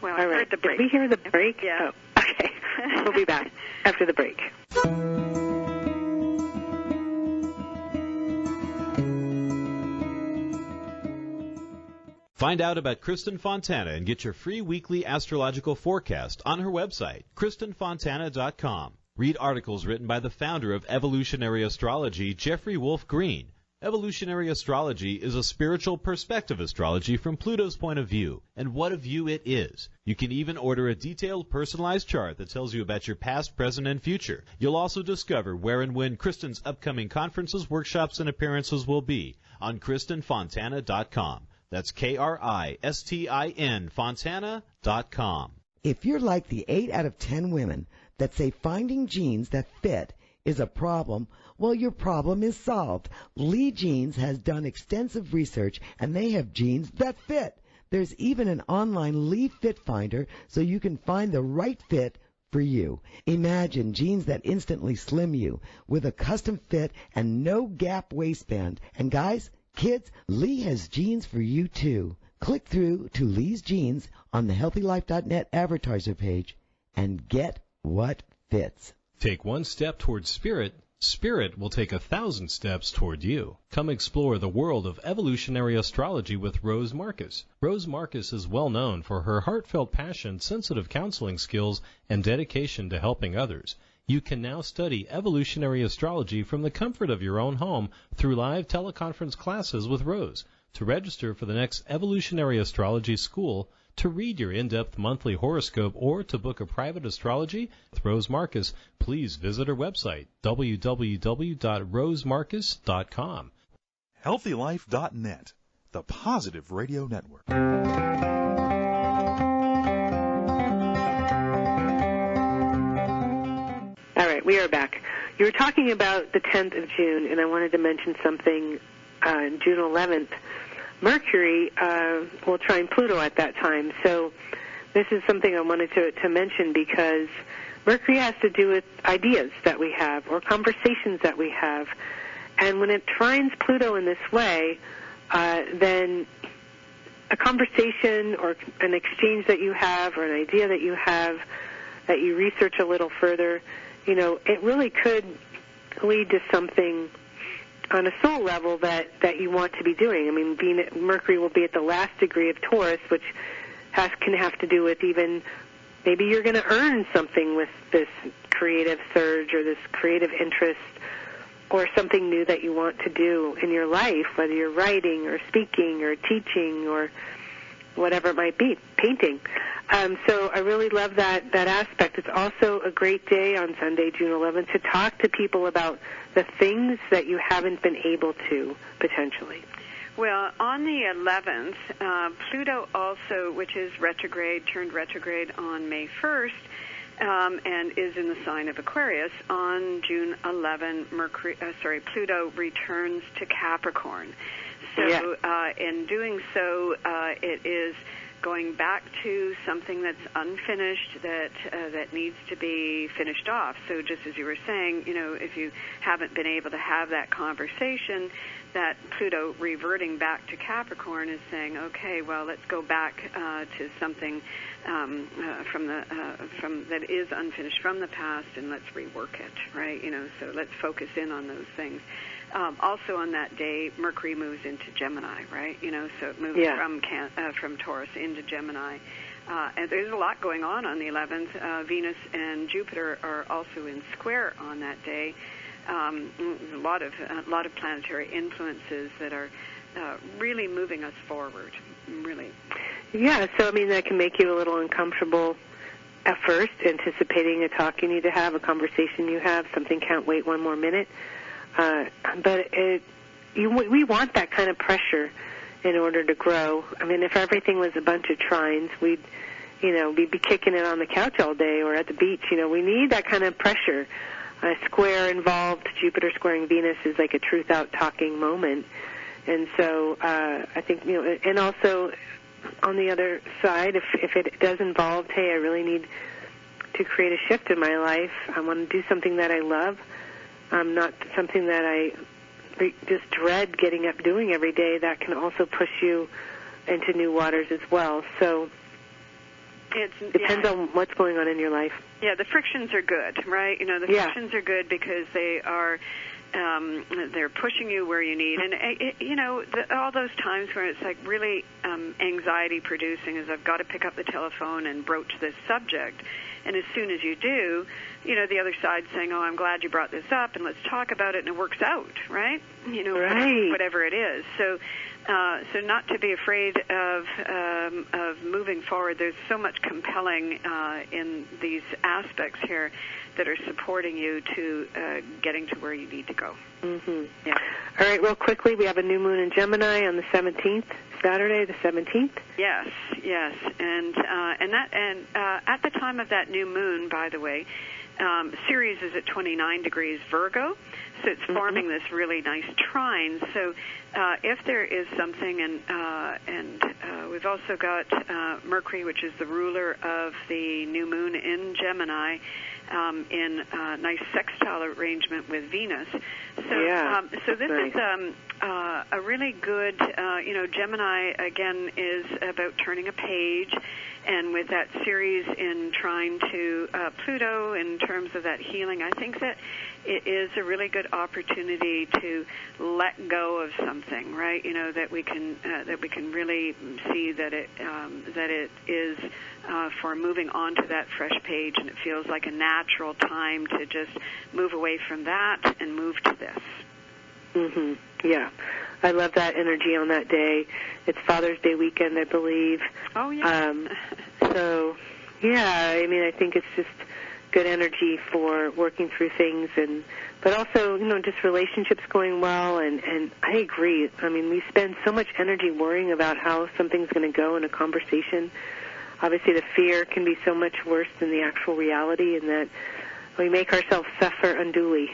Well, all right. The break. Did we hear the break? Yeah. Oh, okay. We'll be back after the break. Find out about Kristin Fontana and get your free weekly astrological forecast on her website, KristinFontana.com. Read articles written by the founder of evolutionary astrology, Jeffrey Wolf Green. Evolutionary astrology is a spiritual perspective astrology from Pluto's point of view, and what a view it is. You can even order a detailed personalized chart that tells you about your past, present, and future. You'll also discover where and when Kristin's upcoming conferences, workshops, and appearances will be on KristinFontana.com. That's Kristin Fontana.com. If you're like the 8 out of 10 women that say finding jeans that fit is a problem, well, your problem is solved. Lee Jeans has done extensive research, and they have jeans that fit. There's even an online Lee Fit Finder so you can find the right fit for you. Imagine jeans that instantly slim you with a custom fit and no gap waistband. And guys, kids, Lee has jeans for you too. Click through to Lee's Jeans on the HealthyLife.net advertiser page and get what fits. Take one step towards spirit. Spirit will take 1,000 steps toward you. Come explore the world of evolutionary astrology with Rose Marcus. Rose Marcus is well known for her heartfelt passion, sensitive counseling skills, and dedication to helping others. You can now study evolutionary astrology from the comfort of your own home through live teleconference classes with Rose. To register for the next Evolutionary Astrology School, to read your in-depth monthly horoscope, or to book a private astrology with Rose Marcus, please visit her website, www.rosemarcus.com. HealthyLife.net, the positive radio network. All right, we are back. You were talking about the 10th of June, and I wanted to mention something. June 11th, Mercury will trine Pluto at that time. So this is something I wanted to mention, because Mercury has to do with ideas that we have or conversations that we have. And when it trines Pluto in this way, then a conversation or an exchange that you have or an idea that you have that you research a little further, it really could lead to something on a soul level that you want to be doing. I mean, Mercury will be at the last degree of Taurus, which can have to do with even maybe you're going to earn something with this creative surge or this creative interest or something new that you want to do in your life, whether you're writing or speaking or teaching or whatever it might be, painting. So I really love that aspect. It's also a great day on Sunday, June 11th, to talk to people about the things that you haven't been able to, potentially. Well, on the 11th, Pluto also, which is retrograde, turned retrograde on May 1st, and is in the sign of Aquarius. On June 11, Pluto returns to Capricorn. So in doing so, it is going back to something that's unfinished that needs to be finished off. So just as you were saying, if you haven't been able to have that conversation, that Pluto reverting back to Capricorn is saying, okay, well, let's go back to something from that is unfinished from the past, and let's rework it, right? So let's focus in on those things. Also on that day, Mercury moves into Gemini, right? So it moves from Taurus into Gemini. And there's a lot going on the 11th. Venus and Jupiter are also in square on that day. A lot of planetary influences that are really moving us forward, really. Yeah, so, that can make you a little uncomfortable at first, anticipating a talk you need to have, a conversation you have, something can't wait one more minute. But we want that kind of pressure in order to grow. If everything was a bunch of trines, we'd be kicking it on the couch all day or at the beach. We need that kind of pressure. A square involved, Jupiter squaring Venus is like a truth-out talking moment. And so I think, and also on the other side, if it does involve, hey, I really need to create a shift in my life, I want to do something that I love, not something that I just dread getting up doing every day, that can also push you into new waters as well. So it depends on what's going on in your life. Yeah, the frictions are good, right? The frictions are good because they are they're pushing you where you need. And, all those times where it's like really anxiety producing is I've got to pick up the telephone and broach this subject. And as soon as you do, the other side's saying, oh, I'm glad you brought this up, and let's talk about it, and it works out, right? Right. Whatever it is. So not to be afraid of moving forward. There's so much compelling in these aspects here that are supporting you to getting to where you need to go. Mm-hmm. Yeah. All right, real quickly, we have a new moon in Gemini on the 17th, Saturday, the 17th. Yes, and at the time of that new moon, by the way, Ceres is at 29 degrees Virgo, so it's forming this really nice trine. So if there is something, and we've also got Mercury, which is the ruler of the new moon in Gemini, in a nice sextile arrangement with Venus. So this is a really good, Gemini, again, is about turning a page, and with that Ceres in trine to Pluto in terms of that healing, I think that it is a really good opportunity to let go of something, right? That we can really see that it is for moving on to that fresh page, and it feels like a natural time to just move away from that and move to this. Mm-hmm. Yeah. I love that energy on that day. It's Father's Day weekend, I believe. Oh, yeah. So, yeah, I think it's just good energy for working through things, but also, just relationships going well, and I agree. We spend so much energy worrying about how something's going to go in a conversation. Obviously, the fear can be so much worse than the actual reality, and that we make ourselves suffer unduly.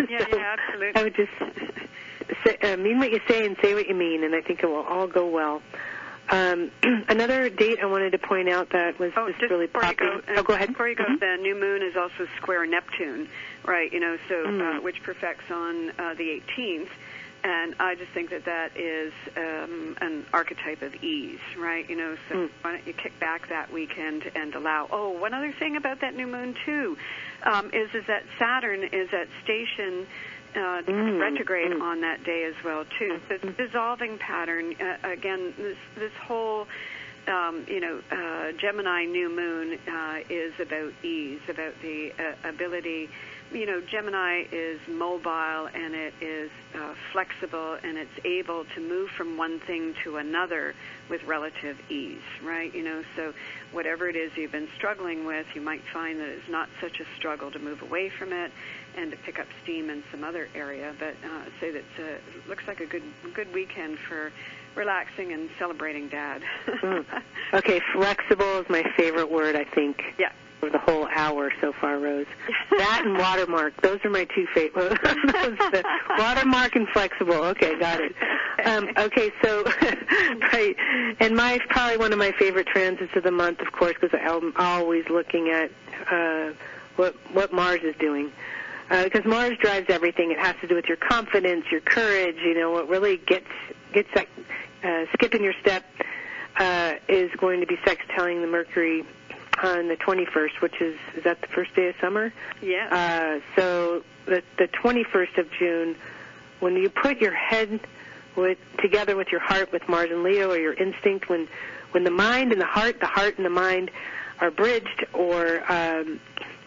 Yeah, absolutely. I would just mean what you say and say what you mean, and I think it will all go well. Another date I wanted to point out that was just really popular. Go ahead. Before you go, the new moon is also square Neptune, right? Which perfects on the 18th. And I just think that is an archetype of ease, right? So why don't you kick back that weekend and allow. Oh, one other thing about that new moon too is that Saturn is at station retrograde on that day as well too. So it's a dissolving pattern. Again, this whole Gemini new moon is about ease, about the ability. Gemini is mobile and it is flexible and it's able to move from one thing to another with relative ease, right? So whatever it is you've been struggling with, you might find that it's not such a struggle to move away from it and to pick up steam in some other area. But say that it looks like a good weekend for relaxing and celebrating Dad. Okay, flexible is my favorite word, I think. Yeah. For the whole hour so far, Rose. That and watermark, those are my two favorite. Watermark and flexible. Okay, got it. Okay, so right, and probably one of my favorite transits of the month, of course, because I'm always looking at what Mars is doing. Because Mars drives everything. It has to do with your confidence, your courage. What really gets that skipping your step is going to be sextiling the Mercury on the 21st, which is that the first day of summer? Yeah. So the 21st of June, when you put your head together with your heart, with Mars and Leo, or your instinct, when the mind and the heart and the mind are bridged, or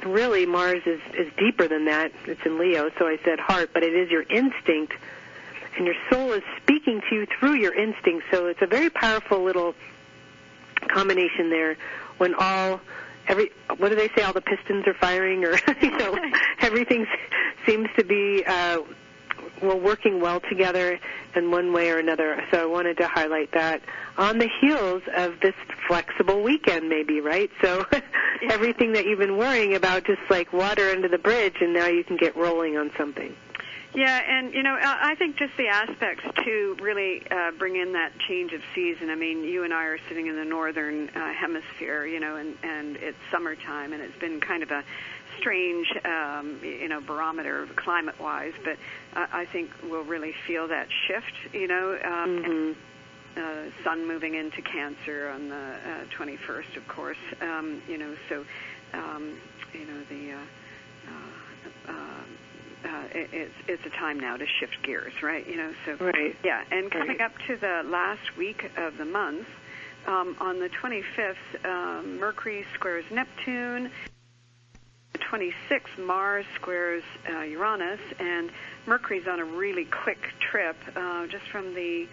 really Mars is deeper than that. It's in Leo, so I said heart, but it is your instinct, and your soul is speaking to you through your instinct. So it's a very powerful little combination there. When what do they say? All the pistons are firing, or everything seems to be working well together in one way or another. So I wanted to highlight that on the heels of this flexible weekend, maybe, right? So everything that you've been worrying about, just like water under the bridge, and now you can get rolling on something. Yeah, and, I think just the aspects to really bring in that change of season. I mean, you and I are sitting in the northern hemisphere, and it's summertime, and it's been kind of a strange, barometer climate-wise, but I think we'll really feel that shift, sun moving into Cancer on the 21st, of course, it's a time now to shift gears, right? Right. Yeah, and coming up to the last week of the month, on the 25th, Mercury squares Neptune. The 26th, Mars squares Uranus, and Mercury's on a really quick trip, just from the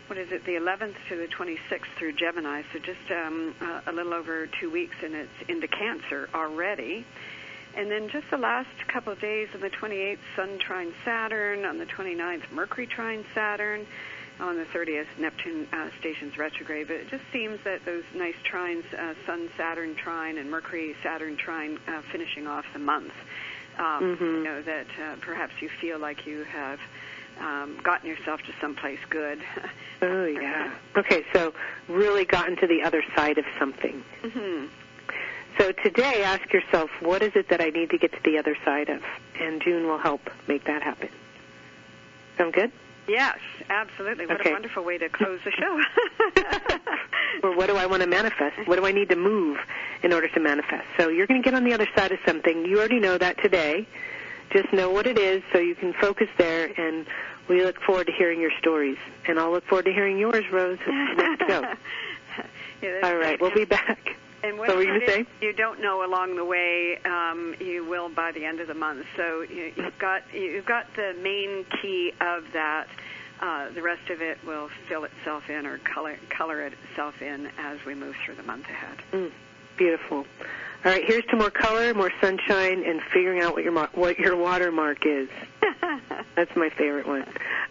11th to the 26th through Gemini, so just a little over 2 weeks, and it's into Cancer already. And then just the last couple of days, on the 28th, Sun trine Saturn. On the 29th, Mercury trine Saturn. On the 30th, Neptune stations retrograde. But it just seems that those nice trines, Sun-Saturn trine and Mercury-Saturn trine, finishing off the month. That perhaps you feel like you have gotten yourself to someplace good. Oh, yeah. Okay, so really gotten to the other side of something. Mm-hmm. So today, ask yourself, what is it that I need to get to the other side of? And June will help make that happen. Sound good? Yes, absolutely. What a wonderful way to close the show. Or what do I want to manifest? What do I need to move in order to manifest? So you're going to get on the other side of something. You already know that today. Just know what it is so you can focus there, and we look forward to hearing your stories. And I'll look forward to hearing yours, Rose, next show. All right, we'll be back. And what you don't know along the way, you will by the end of the month. So you've got the main key of that. The rest of it will fill itself in or color itself in as we move through the month ahead. Beautiful. All right, here's to more color, more sunshine, and figuring out what your watermark is. That's my favorite one.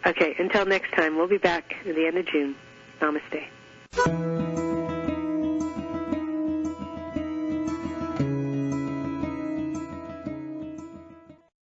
Okay, until next time, we'll be back at the end of June. Namaste.